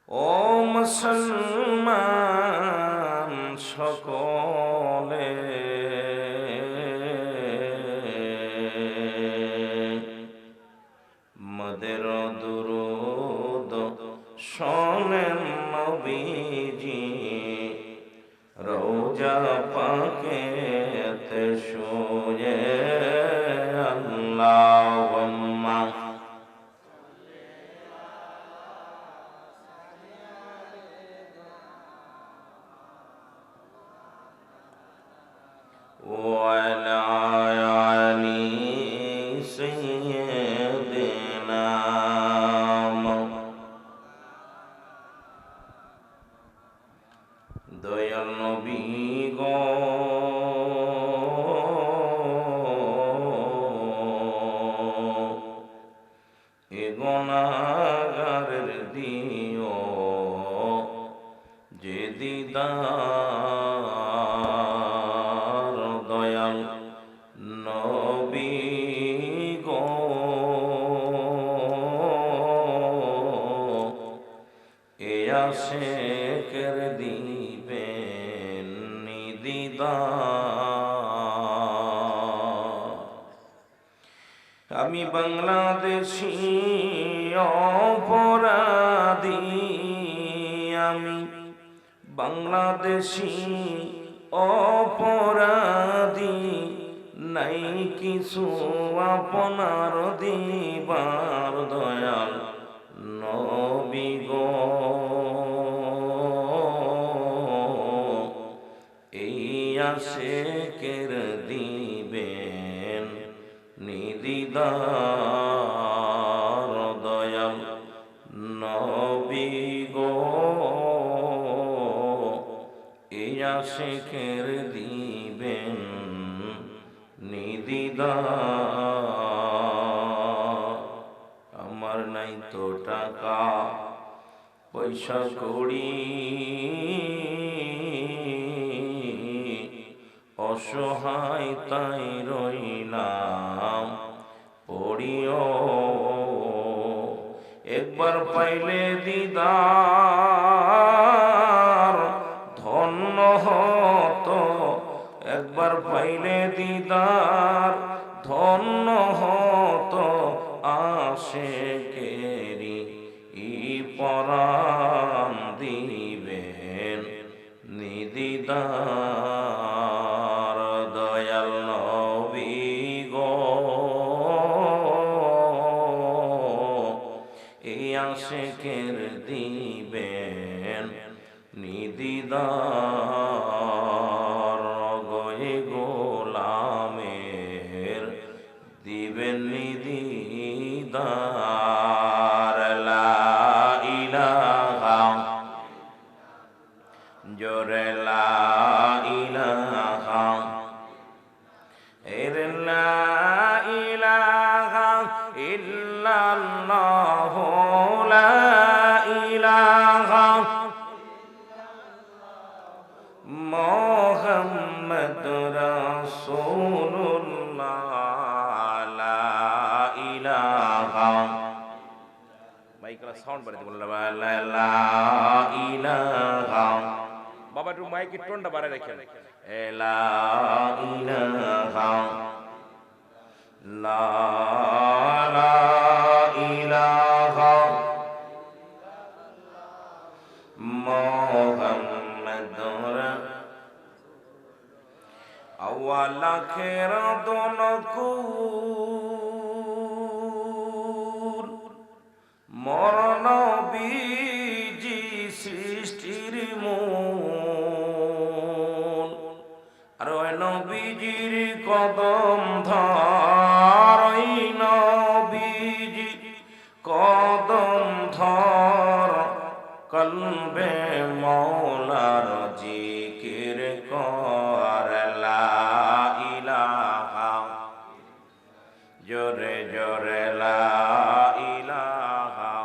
ও মুসলমান সকলে, মদের দুরূদ শোনেন নবীজি রওজা পাকেতে শুয়ে। আল্লাহুম্মা وعلى آل سيدنا দয়াল নবী গো, এ গুনাহগারের দিও যে দিদার, দয়াল নবী গো, এ আশিকের দিবেন নিদিদার। আমি বাংলাদেশী অপরাধী, আমি বাংলাদেশী অপরাধী, নাই কিছু আপনার দিবার, দয়াল নবী গো, এই আশিকের দিবেন নিদিদার, দয়াল নবী গো, এই আশিকের দিবেন নিদিদার। আমার নাই তো টাকা পয়সা কড়ি, অসহায় তাই রইলাম পড়িও, একবার পাইলে দিদার ধন্য হতো, একবার পাইলে দিদার ধন্য হতো, আশিকেরি পরাণ দিবেন নিদিদার, দয়াল নবী গো, এই আশিকের দিবেন নিদিদার, গয়ে গোলামের দিবেন নিদিদার। লা ইলাহা, জোরে লা ইলাহা, এর লা ইলাহা ইল্লাল্লাহু, লা ইলাহা মুহাম্মাদুর রাসূলুল্লাহ, লা ইলাহা, মাইকরা সাউন্ড বাড়াতে বললাম, লা ইলাহা, বাবা একটু মাইকের টোনটা বাড়ায় রাখেন, লা ইলাহা, লা ইলাহা মুহাম্মাদুর আওয়াল আখির দনকুল, মর নবীজি সৃষ্টির মূল, আর ওই নবীজির কদম ধর, ওই নবীজি কদম ধর, কলবে মৌলার জিকির কর, লা ইলাহা, জোরে জোরে লা ইলাহা,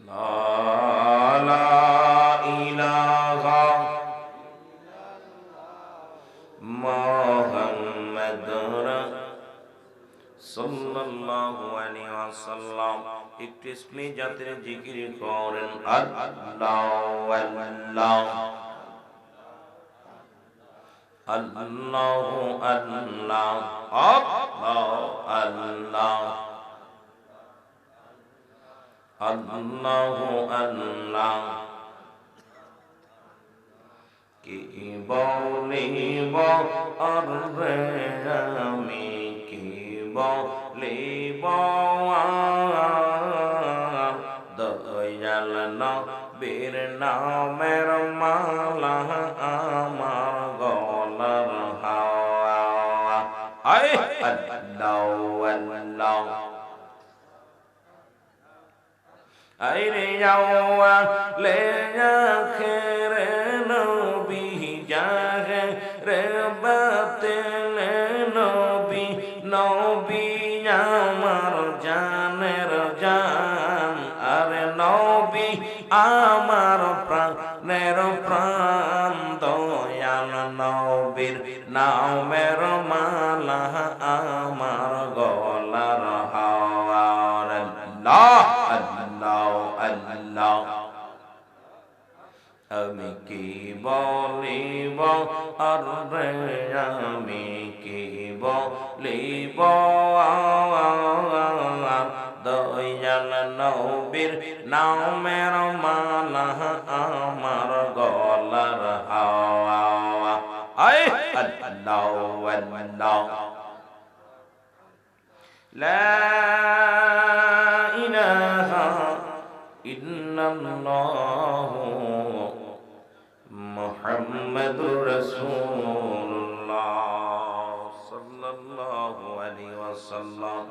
লা ইলাহা মুহাম্মাদুর সাল্লাল্লাহু আলাইহি ওয়াসাল্লাম। একটু ইসমে জাতের জিকির করেন আল্লাহ আল্লাহ আল্লাহু আল্লাহ আল্লাহ আল্লাহু আল্লাহ কি বলিব আর আমি কি বলিব দয়াল নবীর নামের মালা আমার গলার হাওয়া আয় আল্লাহ আল্লাহ আইরে যাওয়া লে আখেরে নবী জাহে রে বাতেলে নবী নবী আমার জানের জান আরে নবী আমার প্রাণের প্রাণ দয়াল নবীর নামের মালা আমার গলার হাওয়া আল্লাহ আল্লাহ আল্লাহ আমি কি বলিব আর আমি কি বলিব দয়াল নবীর নামের মালা আমার গলার হাওয়া আয় আল্লাহ আল্লাহ লা ইলাহা ইল্লাল্লাহ মুহাম্মাদুর রাসূলুল্লাহ সাল্লাল্লাহু আলাইহি ওয়াসাল্লাম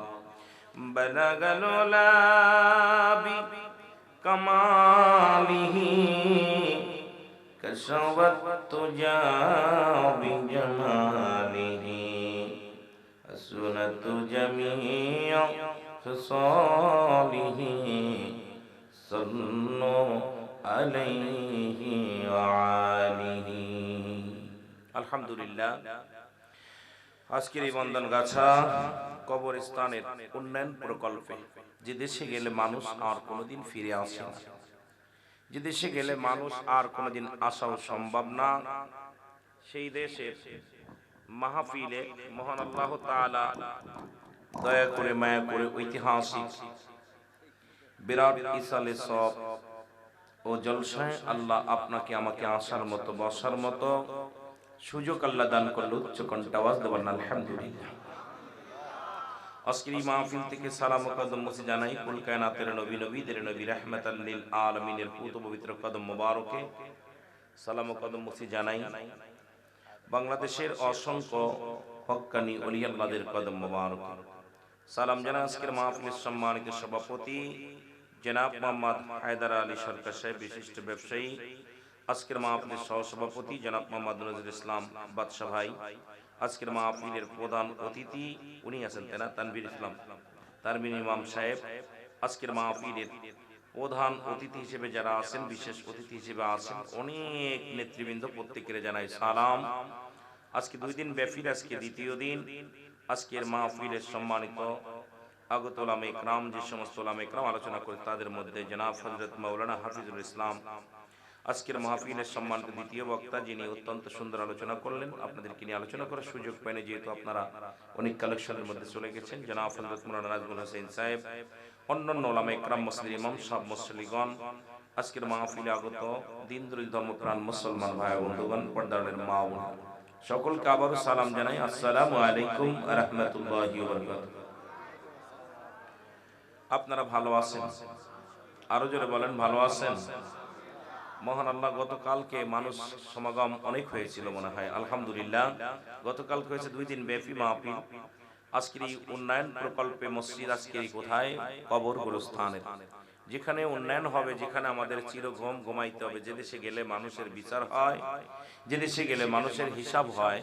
বালাগাল উলা বি কামালিহি কাশাওয়াত তুজা বি জামালিহি সুনাতু জামিয়া ফিসালিহি সাল্লু আলাইহি ওয়া আলিহি। আলহামদুলিল্লাহ, আজকের এই বন্দনগাছা কবরস্থানের উন্নয়ন প্রকল্পে যে দেশে গেলে মানুষ আর কোনোদিন ফিরে আসে না, যে দেশে গেলে মানুষ আর কোনোদিন আসাও সম্ভব না, সেই দেশের মাহফিলে মহান আল্লাহ তাআলা দয়া করে মায়া করে ঐতিহাসিক বিরাট ইসালে সব ও জলসায় আল্লাহ আপনাকে আমাকে আসার মতো বসার মতো সুযোগ আল্লাহ দান করল। উচ্চ কণ্ঠে আওয়াজ দেবেন আলহামদুলিল্লাহ। আজকের এই মাহফিল থেকে সালাম ও কদম মুসি জানাই কুল কায়নাতের নবী নবীদের নবী রাহমাতাল লিল আলামিনের পুত পবিত্র কদম মোবারকে সালাম ও কদম মুসি জানাই বাংলাদেশের অসংখ্য হক্কানি ওলি আল্লাহদের কদম মোবারকে সালাম জানাই আজকের মাহফিলের সম্মানিত সভাপতি জনাব মোহাম্মদ হায়দার আলী সরকার সাহেব, বিশিষ্ট ব্যবসায়ী, আজকের মাহফিলের সহসভাপতি জনাব মোহাম্মদ নজরুল ইসলাম বাদশা ভাই, আজকের মাহফিলের প্রধান অতিথি উনি আছেন তেনা তানভীর ইসলাম তানভীর ইমাম সাহেব, আজকের মাহফিলের প্রধান অতিথি হিসেবে যারা আছেন, বিশেষ অতিথি হিসেবে আছেন অনেক নেতৃবৃন্দ, প্রত্যেকের জানাই সালাম। আজকে 2 দিন ব্যাপী, আজকে দ্বিতীয় দিন, আজকের মাহফিলের সম্মানিত আগত উলামা ইকরাম, যে সমস্ত উলামা ইকরাম আলোচনা করে তাদের মধ্যে জনাব হযরত মাওলানা হাফিজুল ইসলাম আজকের মাহফিলের সম্মানিত দ্বিতীয় বক্তা, যিনি অত্যন্ত সুন্দর আলোচনা করলেন। আপনাদেরকে নিয়ে আলোচনা করার সুযোগ পাইনি, যেহেতু আপনারা অনেক কালেকশনের মধ্যে চলে গেছেন। জনাব হযরত মাওলানা নাজমুল হোসেন সাহেব, অন্যান্য উলামা ইকরাম, মুসলিম ইমাম সাহেব, মুসল্লিগণ, আজকের মাহফিলে আগত দিনদুল ধর্মপ্রাণ মুসলমান ভাই বন্ধুগণ, পর্দারের মা বোন, সকলকে আবারও সালাম জানাই। আসসালামু আলাইকুম ওয়া রাহমাতুল্লাহি ওয়া বারাকাতুহু। আপনারা ভালো আছেন? আরো জোরে বলেন, ভালো আছেন? মহান আল্লাহ, গতকালকে মানুষ সমাগম অনেক হয়েছিল মনে হয়, আলহামদুলিল্লাহ। গতকালকে হয়েছে 2 দিন ব্যাপী মাহফিল। আজকের এই উন্নয়ন প্রকল্পে মসজিদ আজকের কোথায়? কবর গোরস্থানে, যেখানে উন্নয়ন হবে, যেখানে আমাদের চিরঘুম ঘুমাইতে হবে, যে দেশে গেলে মানুষের বিচার হয়, যে দেশে গেলে মানুষের হিসাব হয়,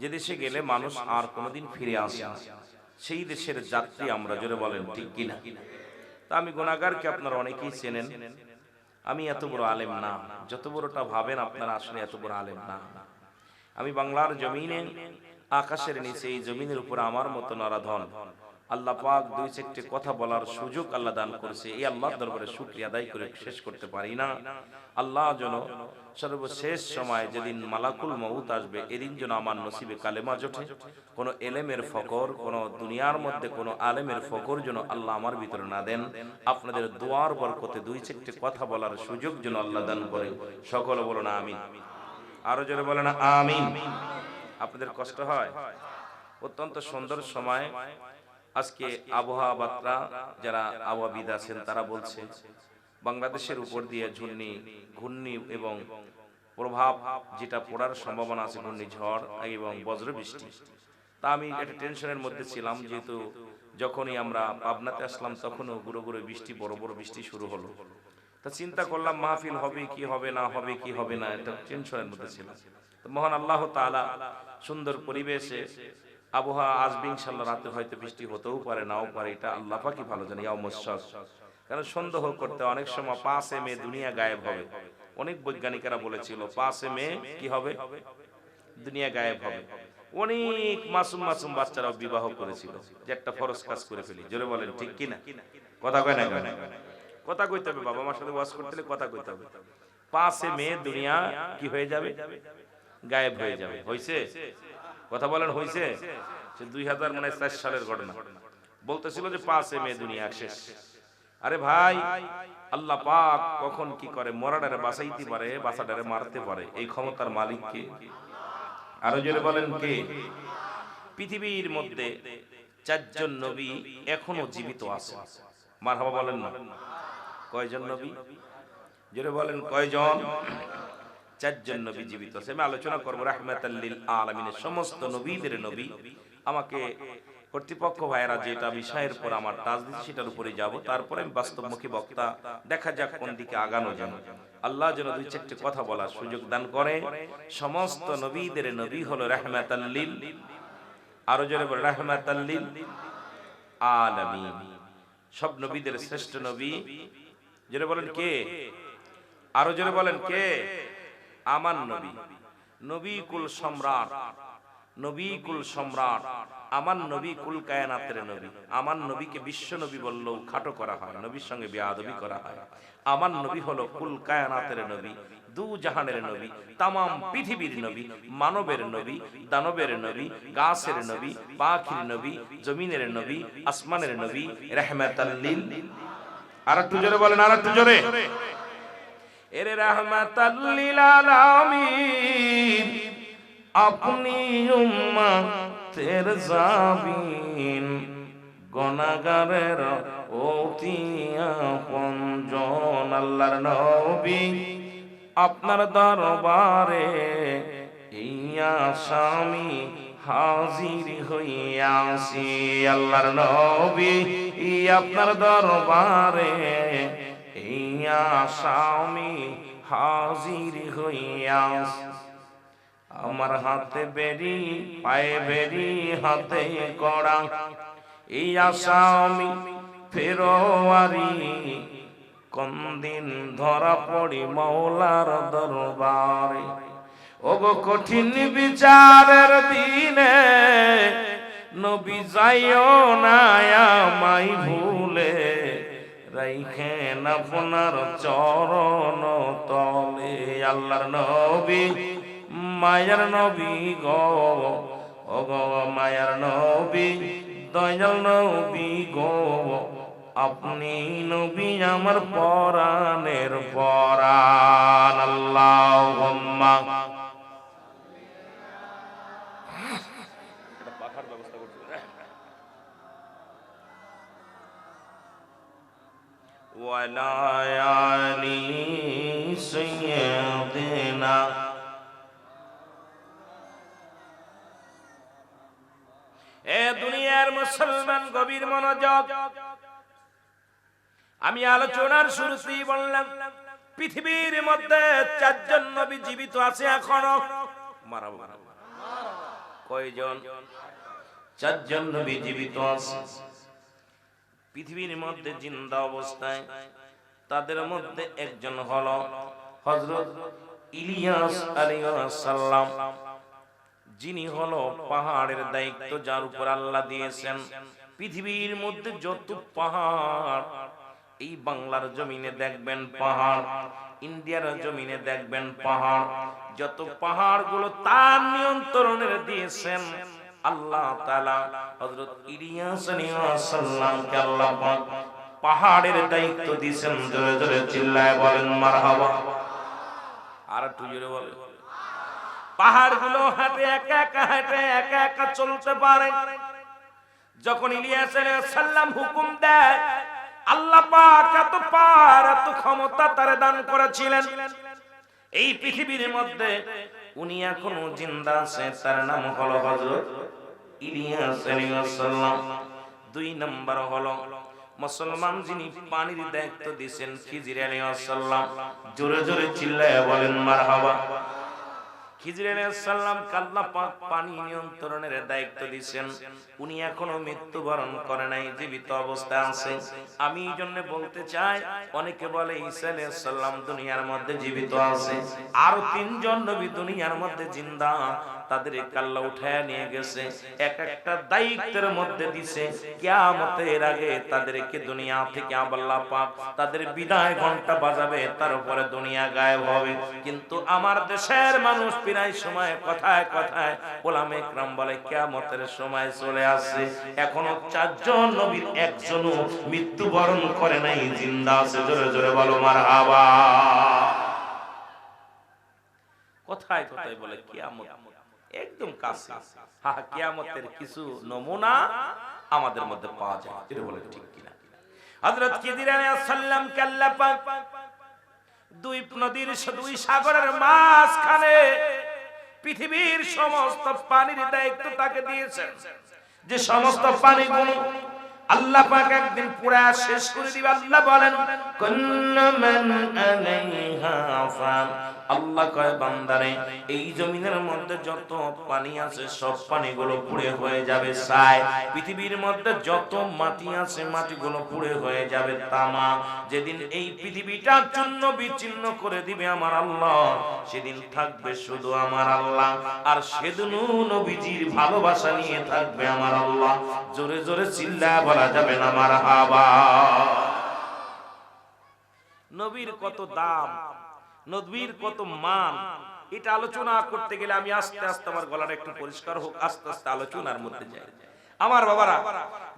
যে দেশে গেলে মানুষ আর কোনোদিন ফিরে আসে না, সেই দেশের যাত্রী আমরা। জোরে বলেন ঠিক কিনা? তা আমি গুনাহগারকে আপনারা অনেকেই চেনেন, আমি এত বড় আলেম না, যত বড়টা ভাবেন আপনারা আসলে এত বড় আলেম না। আমি বাংলার জমিনে, আকাশের নিচে, এই জমিনের উপর আমার মতো নরাধন আল্লাহ পাক দুই চারটি কথা বলার সুযোগ আল্লাহ দান করেছে। এই আল্লাহর দরবারে শুকরিয়া আদায় করে শেষ করতে পারি না। আল্লাহ যেন সর্বশেষ সময় যেদিন মালাকুল মউত আসবে, এদিন যেন আমার নসিবে কালেমা জোটে। কোনো এলেমের ফকর, কোনো দুনিয়ার মধ্যে কোনো আলেমের ফকর যেন আল্লাহ আমার ভিতরে না দেন। আপনাদের দোয়ার বরকতে দুই চারটি কথা বলার সুযোগ যেন আল্লাহ দান করে। সকলে বলো না আমিন। আরো জোরে বলো না আমিন। আপনাদের কষ্ট হয়? অত্যন্ত সুন্দর সময়। আজকে আবহাওয়া বার্তা যারা আবহাওয়াবিদ আছেন তারা বলছে বাংলাদেশের উপর দিয়ে ঘূর্ণি এবং প্রভাব যেটা পড়ার সম্ভাবনা আছে, ঘূর্ণিঝড় এবং বজ্রবৃষ্টি। তা আমি একটা টেনশনের মধ্যে ছিলাম, যেহেতু যখনই আমরা পাবনাতে আসলাম তখনও গুঁড়ো গুঁড়ো বৃষ্টি, বড় বড় বৃষ্টি শুরু হলো। তা চিন্তা করলাম মাহফিল হবে কি হবে না, হবে কি হবে না, এটা টেনশনের মধ্যে ছিলাম। তো মহান আল্লাহ তাআলা সুন্দর পরিবেশে আবহাওয়া আসবে ইনশাআল্লাহ। রাতে হয়তো বৃষ্টি হতেও পারে, নাও পারে, এটা আল্লাহ পাকই ভালো জানে। কারণ সন্দেহ করতে অনেক সময় 5 মে দুনিয়া গায়েব হবে। অনেক বৈজ্ঞানিকেরা বলেছিল 5 মে কি হবে, দুনিয়া গায়েব হবে। অনেক মাসুম মাসুম বাচ্চারাও বিবাহ করেছিল যে একটা ফরজ কাজ করে ফেলি। জোরে বলেন ঠিক কি না? কথা কয় না? কথা কইতে হবে, বাবা মার সাথে ওয়াজ করতে হলে কথা কইতে হবে। 5 মে দুনিয়া কি হয়ে যাবে, গায়েব হয়ে যাবে। হইছে? কথা বলেন হইছে? 2004 সালের ঘটনা বলতেছিল যে 5 মে দুনিয়া শেষ। আরে ভাই, আল্লাহ পাক কখন কি করে, মরাডারে বাঁচাইতে পারে, বাঁচাডারে মারতে পারে। এই ক্ষমতার মালিক কে? আরো জোরে বলেন কে? পৃথিবীর মধ্যে 4 জন নবী এখনো জীবিত আছে। মারহাবা বলেন না। কয়জন নবী? জোরে বলেন কয়জন? 4 জন নবী জীবিত আছে। আমি আলোচনা করব রাহমাতাল লিল আলামিনের সমস্ত নবীদের নবী। আমাকে কর্তৃপক্ষ ভাইয়েরা যেটা বিষয়ের পর আমার টাচ দিচ্ছে সেটার উপরে যাব, তারপরে আমি বাস্তবমুখী বক্তা। দেখা যাক কোন দিকে আগানো যায়। আল্লাহ যেন দুই চারটি কথা বলার সুযোগ দান করে। সমস্ত নবীদের নবী হলো রাহমাতাল লিল, আরো জোরে বলে রাহমাতাল লিল আলামিন। সব নবীদের শ্রেষ্ঠ নবী জোরে বলেন কে? আরো জোরে বলেন কে? আমার নবী, নবী কুল সম্রাট, নবী কুল সম্রাট। আমার নবী কুল কায়নাতের নবী। আমার নবীকে বিশ্ব নবী বললেও খাটো করা হয়, নবীর সঙ্গে বেয়াদবি করা হয়। আমার নবী হলো কুল কায়নাতের নবী, দু জাহানের নবী, তামাম পৃথিবীর নবী, মানবের নবী, দানবের নবী, গাছের নবী, পাখির নবী, জমিনের নবী, আসমানের নবী, রাহমাতাল লিল। আর একটু জোরে বলেন, আর একটু জোরে। এরে রাহমাতাল লিল আলামিন, আপনি উম্মতের জাবিন, গুনাহগারের অতি আপনজন। আল্লাহর নবী আপনার দরবারে ইয়া স্বামী হাজির হইয়াছি। আল্লাহর নবী আপনার দরবারে ইয়া স্বামী হাজির হইয়াছি। আমার হাতে বেরি, পায়ে বেরি, হাতে কড়া, এই আসামি ফেরোয়ারি, কোন দিন ধরা পড়ি মওলার দরবারে। ওগো কঠিন বিচারের দিনে নবী যাইও না আমায় ভুলে, রাইখেন আপনার চরণ তলে। আল্লাহর নবী মায়ার নবী গো, ও গো মায়ার নবী, দয়াল নবী গো, আপনি নবী আমার পরাণের পরাণ। আল্লাহুম্মা পাখার ব্যবস্থা করতে ওয়ালা আলি সাইয়্যিদিনা। এ দুনিয়ার মুসলমান গভীর মনোযোগ। আমি আলোচনার শুরুতেই বললাম পৃথিবীর মধ্যে 4 জন নবী জীবিত আছে এখনো। কয়জন? 4 জন নবী জীবিত আছে পৃথিবীর মধ্যে জিন্দা অবস্থায়। তাদের মধ্যে একজন হলো হযরত ইলিয়াস আলাইহিস সালাম, যিনি হলো পাহাড়ের দায়িত্ব যার উপর আল্লাহ দিয়েছেন। পৃথিবীর মধ্যে যত পাহাড়, এই বাংলার জমিনে দেখবেন পাহাড়, ইন্ডিয়ার জমিনে দেখবেন পাহাড়, যত পাহাড়গুলো তার নিয়ন্ত্রণে দিয়েছেন আল্লাহ তাআলা। হযরত ইলিয়াস আলাইহিস সালামকে আল্লাহ পাক পাহাড়ের দায়িত্ব দিয়েছেন। জোরে জোরে চিল্লায় বলেন মারহাবা। আর একটু জোরে বলেন। পাহাড়গুলো হাঁটে একা একা, হাঁটে একা একা চলতে পারে। যখন ইলিয়াস আলাইহিস সালাম হুকুম দেয়, আল্লাহ পাক এত পার এত ক্ষমতা তারে দান করেছিলেন। এই পৃথিবীর মধ্যে উনি এখনো জিন্দা আছে, তার নাম হলো হযরত ইলিয়াস আলাইহিস সালাম। 2 নম্বর হলো মুসলমান যিনি পানির দায়িত্ব দিয়েছেন খিজির আলাইহিস সালাম। জোরে জোরে চিল্লায়া বলেন মারহাবা। খিজির আলাইহিস সালাম আল্লাহ পাক পানি নিয়ন্ত্রণের দায়িত্ব দিয়েছেন। উনি এখনো মৃত্যুবরণ করে নাই, জীবিত অবস্থায় আছে। আমি এই জন্য বলতে চাই, অনেকে বলে ঈসা আলাইহিস সালাম দুনিয়ার মধ্যে জীবিত আছে, আর 3 জন নবী দুনিয়ার মধ্যে জিন্দা। তাদের আল্লাহ উঠায় নিয়ে গেছে, এক একটা দায়িত্বের মধ্যে দিছে। কিয়ামতের আগে তাদেরকে দুনিয়া থেকে আল্লাহ পাক তাদের বিদায় ঘন্টা বাজাবে, তারপরে দুনিয়া গায়েব হবে। কিন্তু আমার দেশের মানুষ প্রায় সময় কথায় কথায় ওলামা ইকরাম বলে কিয়ামতের সময় চলে আসছে, এখনো 4 জন নবীর একজনও মৃত্যুবরণ করে নাই, জিন্দা আছে। জোরে জোরে বলো মারহাবা। কথায় কথায় বলে কিয়ামত একদম কাছে। হ্যাঁ, কিয়ামতের কিছু নমুনা আমাদের মধ্যে পাওয়া যায়, এটা বলে ঠিক কিনা? হযরত খিজির আলাইহিস সালাম কে আল্লাহ পাক 2 নদীর 2 সাগরের মাঝখানে পৃথিবীর সমস্ত পানির দায়িত্ব তাকে দিয়েছেন। যে সমস্ত পানিগুলো আল্লাহ পাক একদিন পুরা শেষ করে দিবে। আল্লাহ বলেন কুল্লু মান আলাইহা ফান। আল্লাহ কয় বান্দারে, এই জমিনের মধ্যে যত পানি আছে সব পানিগুলো পুড়ে হয়ে যাবে ছাই। পৃথিবীর মধ্যে যত মাটি আছে মাটিগুলো পুড়ে হয়ে যাবে তামা। যেদিন এই পৃথিবীটা চূর্ণ বিচ্ছিন্ন করে দিবে আমার আল্লাহ, সেদিন থাকবে শুধু আমার আল্লাহ, আর সেদিনও নবীজির ভালোবাসা নিয়ে থাকবে আমার আল্লাহ। জোরে জোরে চিল্লায় বলা যাবে না মারহাবা। নবীর কত দাম, নবীর কত মান, এটা আলোচনা করতে গেলে আমি আস্তে আস্তে আমার গলাটা একটু পরিষ্কার হোক, আস্তে আস্তে আলোচনার মধ্যে যাই। আমার বাবারা,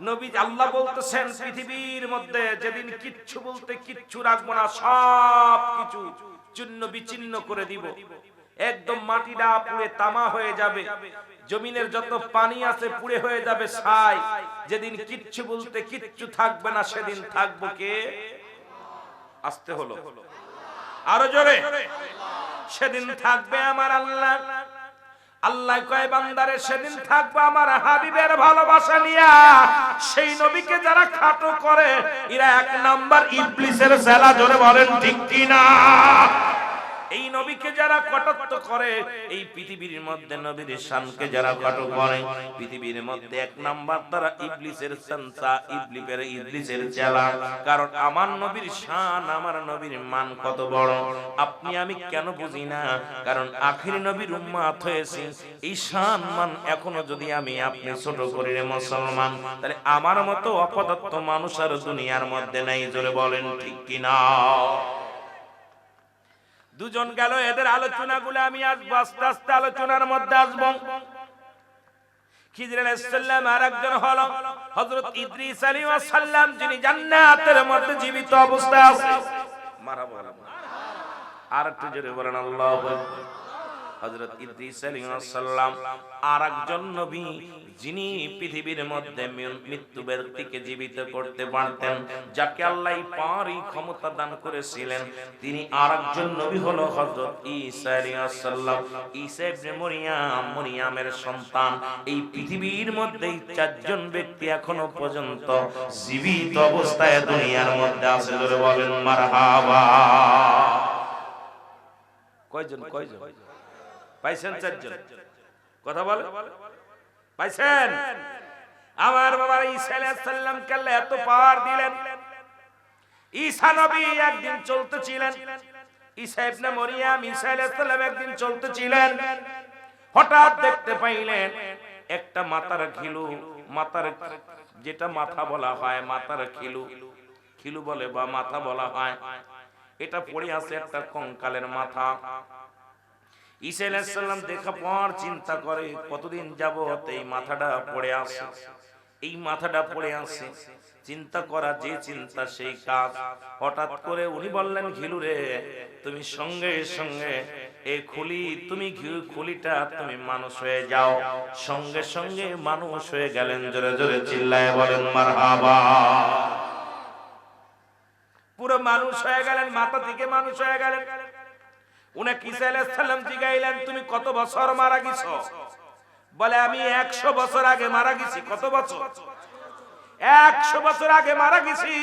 নবী আল্লাহ বলতেছেন পৃথিবীর মধ্যে যেদিন কিচ্ছু বলতে কিচ্ছু রাখবো না, সব কিছু চূর্ণ বিচ্ছিন্ন করে দিব, একদম মাটিটা পুড়ে তামা হয়ে যাবে, জমিনের যত পানি আছে পুড়ে হয়ে যাবে ছাই। যেদিন কিচ্ছু বলতে কিচ্ছু থাকবে না, সেদিন থাকবো কে? আসতে হলো আরো জোরে। সেদিন থাকবে আমার আল্লাহ। আল্লাহ কয় বান্দারে, সেদিন থাকবে আমার হাবিবের ভালোবাসা নিয়া। সেই নবীকে যারা খাটো করে এরা 1 নাম্বার ইবলিসের জেলা। জোরে বলেন ঠিক কিনা? এই নবীকে যারা কটাক্ষ করে, এই পৃথিবীর মধ্যে নবীর শানকে যারা কটাক্ষ করে, পৃথিবীর মধ্যে 1 নাম্বার তারা ইবলিসের সন্তা, ইবলিসের চেলা। কারণ আমার নবীর শান, আমার নবীর মান কত বড় আপনি আমি কেন বুঝি না? কারণ আখির নবীর উম্মত হয়েছে, এই শান মান এখনো যদি আমি আপনি ছোট করি রে মুসলমান, তাহলে আমার মতো অপদার্থ মানুষ আর দুনিয়ার মধ্যে নাই। জোরে বলেন ঠিক কিনা? 2 জন গেল, এদের আলোচনাগুলো আমি আসবো, আস্তে আস্তে আলোচনার মধ্যে আসবো। খিজির আলাইহিস সালাম আর একজন হলো হযরত ইদ্রিস আলাইহিস সালাম, যিনি জান্নাতের মধ্যে জীবিত অবস্থায় আছে। মারহাবা। আর একটু জোরে বলেন আল্লাহু আকবার। হযরত ইদ্রিস আলাইহিস সালাম আর একজন নবী, যিনি পৃথিবীর মধ্যে মৃত্যু ব্যক্তিকে জীবিত করতে পারতেন, যাকে আল্লাহ পারি ক্ষমতা দান করেছিলেন। তিনি আর একজন নবী হলো হযরত ঈসা আলাইহিস সালাম। ঈসা ইবনে মরিয়ম, মরিয়মের সন্তান। এই পৃথিবীর মধ্যে 4 জন ব্যক্তি এখনো পর্যন্ত জীবিত অবস্থায় দুনিয়ার মধ্যে আছে। জোরে বলেন মারহাবা। কয়জন? পাইছেন? 4 জন। কথা বলে পাইছেন? আমার বাবা ঈসা আলাইহিস সালাম কে আল্লাহ এত পাওয়ার দিলেন। ঈসা নবী একদিন চলতেছিলেন, ঈসা ইবনে মরিয়ম, ঈসা আলাইহিস সালাম একদিন চলতেছিলেন, হঠাৎ দেখতে পাইলেন একটা মাথার ঘিলু, মাথার যেটা মাথা বলা হয়, মাথার খিলু, খিলু বলে বা মাথা বলা হয়, এটা পড়ে আছে একটা কঙ্কালের মাথা। ঈসা আলাইহিস সালাম দেখা পর চিন্তা করে কতদিন যাবত এই মাথাটা পড়ে আছে, এই মাথাটা পড়ে আছে। চিন্তা করা যে চিন্তা সেই কাজ। হঠাৎ করে উনি বললেন, ঘিলু রে, তুমি সঙ্গে সঙ্গে এই খুলি, তুমি খুলিটা তুমি মানুষ হয়ে যাও। সঙ্গে সঙ্গে মানুষ হয়ে গেলেন। জোরে জোরে চিল্লায় বলেন মারহাবা। পুরো মানুষ হয়ে গেলেন, মাথা থেকে মানুষ হয়ে গেলেন। উনাকে ঈসা আলাইহিস সালাম জিগাইলেন, তুমি কত বছর মারা গেছো? বলে আমি 100 বছর আগে মারা গেছি। কত বছর? 100 বছর আগে মারা গেছি।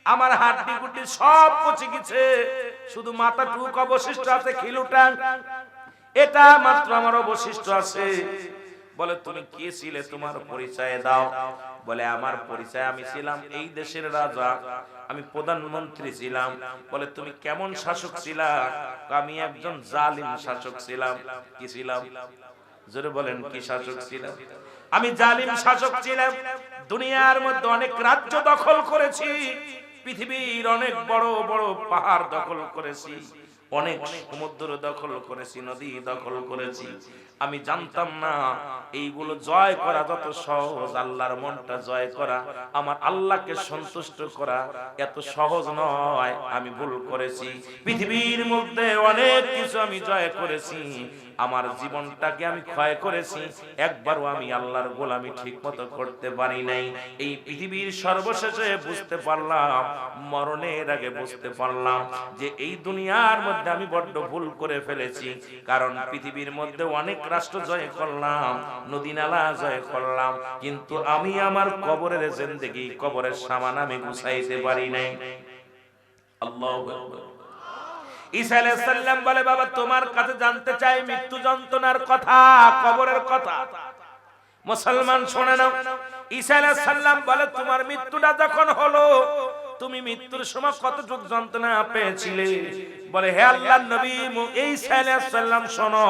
আমার হাড্ডি গুড্ডি সব পচে গেছে, শুধু মাথাটুকু অবশিষ্ট আছে, খিলুটা এটা মাত্র আমার অবশিষ্ট আছে। বলে তুমি কে ছিলে, তোমার পরিচয় দাও। বলে আমার পরিচয়, আমি ছিলাম এই দেশের রাজা, আমি প্রধানমন্ত্রী ছিলাম। বলে তুমি কেমন শাসক ছিলা? আমি একজন জালিম শাসক ছিলাম। কি ছিলাম? জোরে বলেন, কি শাসক ছিলাম? আমি জালিম শাসক ছিলাম। দুনিয়ার মধ্যে অনেক রাজ্য দখল করেছি, পৃথিবীর অনেক বড় বড় পাহাড় দখল করেছি, অনেক সমুদ্র দখল করেছি, নদী দখল করেছি। আমি জানতাম না এইগুলো জয় করা যত সহজ, আল্লাহর মনটা জয় করা, আমার আল্লাহকে সন্তুষ্ট করা এত সহজ নয়। আমি ভুল করেছি। পৃথিবীর মধ্যে অনেক কিছু আমি জয় করেছি, আমার জীবনটাকে আমি ক্ষয় করেছি। একবারও আমি আল্লাহর গোলামি ঠিক মতো করতে পারি নাই। এই পৃথিবীর সর্বশেষে বুঝতে পারলাম, মরণের আগে বুঝতে পারলাম যে এই দুনিয়ার মধ্যে আমি বড্ড ভুল করে ফেলেছি। কারণ পৃথিবীর মধ্যে অনেক রাষ্ট্র জয় করলাম, নদী নালা জয় করলাম, কিন্তু আমি আমার কবরের জিন্দেগি, কবরের সামান আমি গুছাইতে পারি নাই। আল্লাহু আকবার। ঈসা আলাইহিস সালাম বলে, বাবা তোমার কাছে জানতে চাই মৃত্যু যন্ত্রণার কথা, কবরের কথা। মুসলমান শুনে নাও। ঈসা আলাইহিস সালাম বলে, তোমার মৃত্যুটা যখন হলো, তুমি মৃত্যুর সময় কতটুক যন্ত্রণা পেয়েছিলে? বলে, হে আল্লাহর নবী ঈসা আলাইহিস সালাম শোনো,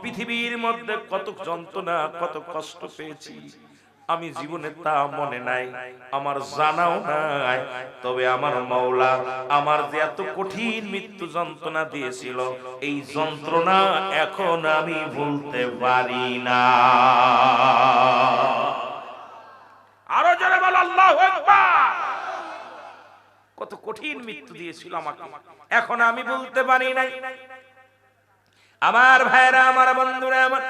পৃথিবীর মধ্যে কত যন্ত্রণা, কত কষ্ট পেয়েছি আমি জীবনে তা মনে নাই, আমার জানাও নাই। তবে আমার মাওলা আমার যে এত কঠিন মৃত্যু যন্ত্রণা দিয়েছিল, এই যন্ত্রণা এখন আমি ভুলতে পারি না। আরো জোরে বল আল্লাহু আকবার। কত কঠিন মৃত্যু দিয়েছিল আমাকে, এখন আমি বলতে পারি নাই। আমার ভাইরা, আমার বন্ধুরা, আমার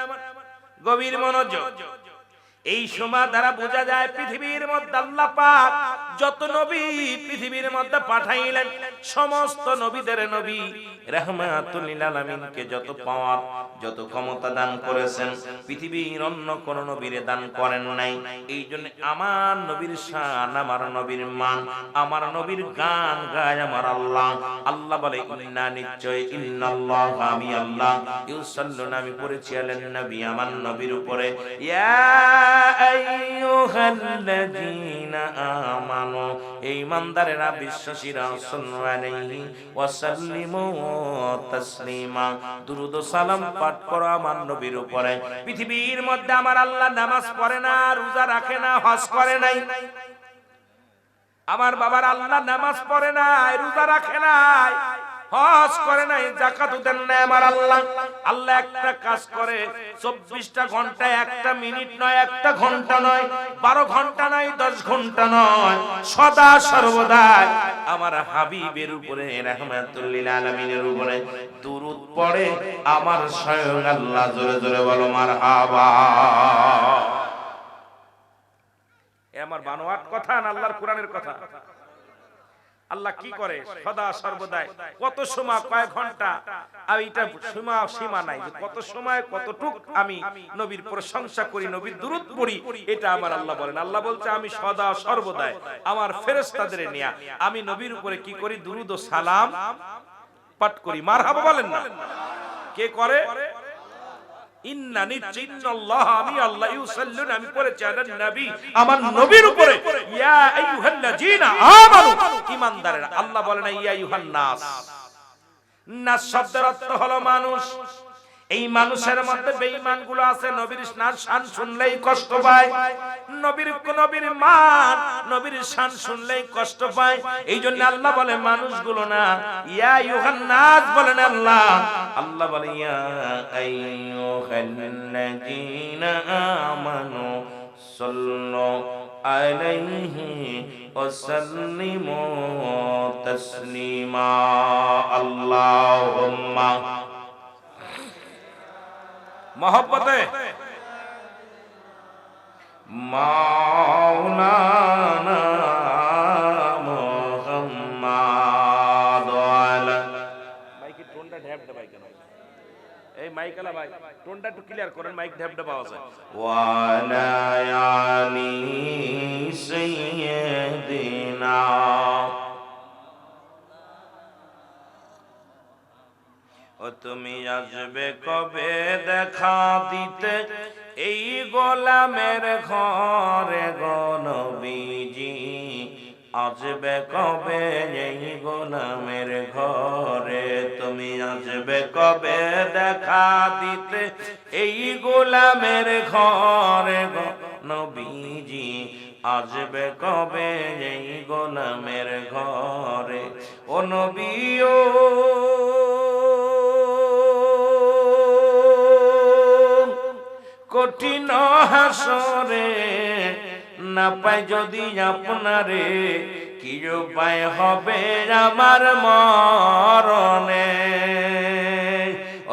গভীর মনোযোগ। এই সময় দ্বারা বোঝা যায় পৃথিবীর মধ্যে আল্লাহ পাক যত নবী পৃথিবীর মধ্যে পাঠাইলেন, সমস্ত নবীদের নবী রাহমাতুল লিল আলামিনকে যত পাওয়ার, যত ক্ষমতা দান করেছেন, পৃথিবীর অন্য কোন নবীরে দান করেন নাই। এই জন্য আমার নবীর শান, আমার নবীর মান, আমার নবীর গান গায় আমার আল্লাহ। আল্লাহ বলে, ইন্না নিশ্চয়, ইন্নাল্লাহ আমি আল্লাহ, ইউসাল্লুনা আমি পড়েছি আলেন নবী আমার নবীর উপরে, ইয়া আইয়ুহাল্লাযীনা আমানু এই ইমানদারেরা, বিশ্বাসীরা, সাল্লু আলাইহি ওয়া সাল্লিমু তাসলিমা দুরূদ ও সালাম পাঠ করো আমার নবীর উপরে। পৃথিবীর মধ্যে আমার আল্লাহ নামাজ পড়ে না, রোজা রাখে না, হজ করে নাই। আমার বাবার আল্লাহ নামাজ পড়ে নাই, রোজা রাখে নাই, হজ করে নাই, যাকাত দেন না। আমার আল্লাহ একটা কাজ করে 24টা ঘন্টা, একটা মিনিট নয়, একটা ঘন্টা নয়, 12 ঘন্টা নয়, 10 ঘন্টা নয়, সদা সর্বদা আমার হাবিবের উপরে, রাহমাতুল লিল আলামিনের উপরে দুরূদ পড়ে আমার স্বয়ং আল্লাহ। জোরে জোরে বলো মারহাবা। এ আমার বানোয়াট কথা না আল্লাহর কোরআনের কথা। আল্লাহ কি করে সদা সর্বদাই, কত সময়, কয়েক ঘন্টা, আর এটা সীমা নাই যে কত সময় কতটুক আমি নবীর প্রশংসা করি, নবীর দুরূদ পড়ি, এটা আমার আল্লাহ বলেন। আল্লাহ বলছে, আমি সদা সর্বদাই আমার ফেরেশতাদের নিয়ে আমি নবীর উপরে কি করি? দুরূদ ও সালাম পাঠ করি। মারহাবা বলেন না? কে করে? ইন্না নিশ্চয়, ইন্নাল্লাহ আমি আল্লাহ, ইউসাল্লুন আমি পড়েছি আলান নবী আমার নবীর উপরে, ইয়া আইয়ুহাল্লাযীনা আমানু ঈমানদারেরা। আল্লাহ বলে না ইয়া আইয়ুহান নাস। নাস শব্দের অর্থ হলো মানুষ। এই মানুষের মধ্যে বেঈমান গুলো আছে, নবীর শান শুনলেই কষ্ট পায়, নবীর মান নবীর শান শুনলেই কষ্ট পায়। এই জন্য আল্লাহ বলে মানুষগুলো না, ইয়া আইয়ুহান নাস বলেন আল্লাহ, আল্লাহ বলে ইয়া আইয়ুহাল্লাযীনা আমানু সাল্লু আলাইহি ওয়া সাল্লিমু তাসলিমা। আল্লাহুম্মা মোহব্বতে মাওলানা মুহাম্মাদ আলা। মাইকে টোনটা ঢ্যাপ দেবাই কেন? এই মাইক আলা ভাই টোনটা একটু ক্লিয়ার করেন, মাইক ঢ্যাপ দেবা আছে। ওয়া আলা আলি সাইয়্যিদিনা। ও তুমি আসবে কবে দেখা দিতে এই গোলামের ঘরে গো নবীজি, আসবে কবে এই গোলামের ঘরে, তুমি আসবে কবে দেখা দিতে এই গোলামের ঘরে গো নবীজি, আসবে কবে এই গোলামের ঘরে। ও নবী ও কঠিন হাসরে না পাই যদি আপনারে, কি উপায় হবে আমার মরণে।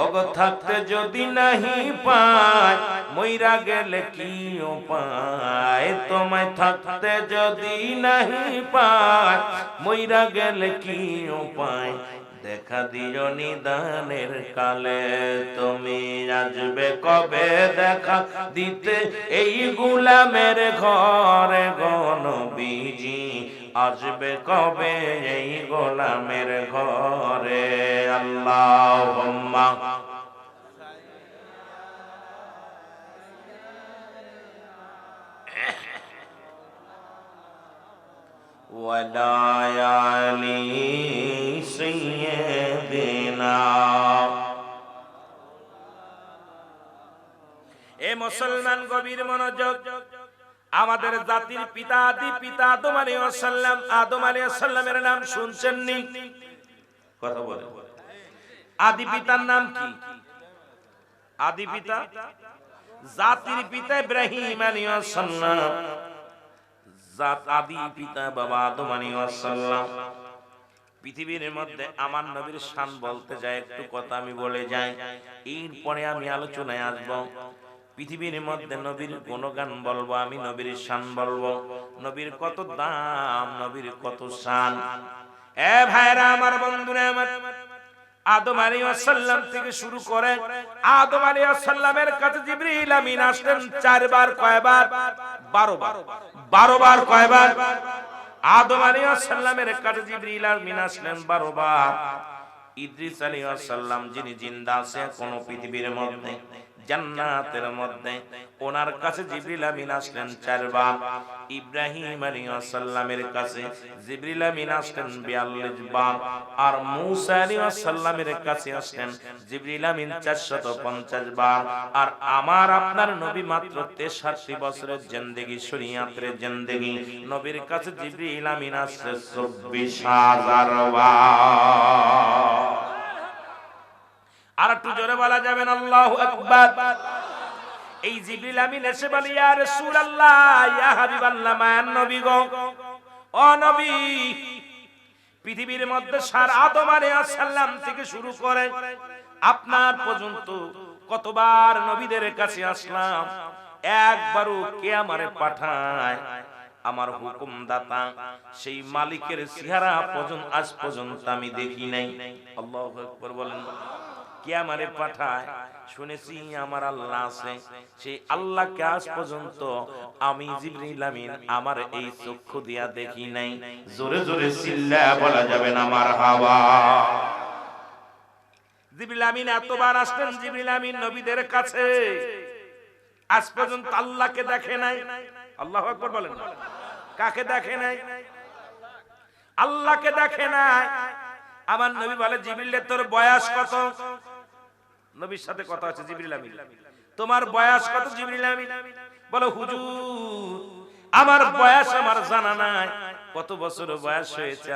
ওগো থাকতে যদি নাহি পাই, মইরা গেলে কি উপায়, তোমায় থাকতে যদি নাহি পাই, মইরা গেলে কি উপায়, দেখা দিও নিদানের কালে, তুমি আসবে কবে দেখা দিতে এই গোলামের ঘরে গো নবীজি, আসবে কবে এই গোলামের ঘরে। আল্লাহুম্মা ওয়ালা আলি সাইয়্যিদিনা। এ মুসলমান গভীর মনোযোগ, আমাদের জাতির পিতা আদি পিতা আদম আলাইহিস সালাম, আদম আলাইহিস সালামের নাম শুনছেন নি? কথা বলে, আদি পিতার নাম কি? আদি পিতা জাতির পিতা ইব্রাহিম আলাইহিস সালাম, জাত আদি পিতা বাবা আদম আলাইহিস সালাম। পৃথিবীর মধ্যে আমার নবীর শান বলতে যায়, একটু কথা আমি বলে যাই, এরপরে আমি আলোচনায় আসবো। পৃথিবীর মধ্যে নবীর গুণগান বলবো, আমি নবীর শান বলবো, নবীর কত দাম, নবীর কত শান। এ ভাইরা আমার, বন্ধুরা আমার, আদম আলাইহিস সালাম থেকে শুরু করে আদম আলাইহিস সালামের কাছে জিবরিল আমিন আসলেন 4 বার, কয়বার? 12 বার। 12 বার কয়বার? আদম আলাইহিস সালামের কাছে জিবরিল আমিন আসলেন 12 বার। ইদ্রিস আলাইহিস সালাম যিনি জিন্দা আছে কোন পৃথিবীর মধ্যে জান্নাতের মধ্যে, ওনার কাছে জিবরিল আমিন আসলেন 4 বার। ইব্রাহিম আলাইহিস সালামের কাছে জিবরিল আমিন আসলেন 42 বার। আর মূসা আলাইহিস সালামের কাছে আসলেন জিবরিল আমিন 450 বার। আর আমার আপনার নবী মাত্র 63 বছরের জিন্দেগি, শরীয়তের জিন্দেগি, নবীর কাছে জিবরিল আমিন আসছে 24,000 বার। আর একটু জোরে বলা যাবেন আল্লাহু আকবার। এই জিবরিল আমিন এসে বলে, ইয়া রাসূলুল্লাহ, ইয়া হাবিবাল্লাহ, মায়ান নবী গো, ও নবী, পৃথিবীর মধ্যে সারা আদম আলাইহিস সালাম থেকে শুরু করে আপনার পর্যন্ত কতবার নবীদের কাছে আসলাম, একবারও কে আমারে পাঠায় আমার হুকুম দাতা সেই মালিকের চেহারা পর্যন্ত আজ পর্যন্ত আমি দেখি নাই। আল্লাহু আকবার বলেন। কে আমারে পাঠায়? শুনেছি আমার আল্লাহ আছে, সেই আল্লাহকে আজ পর্যন্ত আমি জিবরিল আমিন আমার এই চক্ষু দিয়া দেখি নাই। জোরে জোরে চিল্লায়া বলা যাবে না মারহাবা। জিবরিল আমিন এতবার আসলেন, জিবরিল আমিন নবীদের কাছে আজ পর্যন্ত আল্লাহকে দেখে নাই। আল্লাহু আকবার বলেন। কাকে দেখে নাই? আল্লাহকে দেখে নাই। আমার নবী বলে, জিবরিল তোর বয়স কত? নবীর সাথে কথা আছে জিবরিল আমিন, তোমার বয়স কত জিবরিল আমিন? বলো হুজুর আমার বয়স আমার জানা নাই, কত বছর বয়স হয়েছে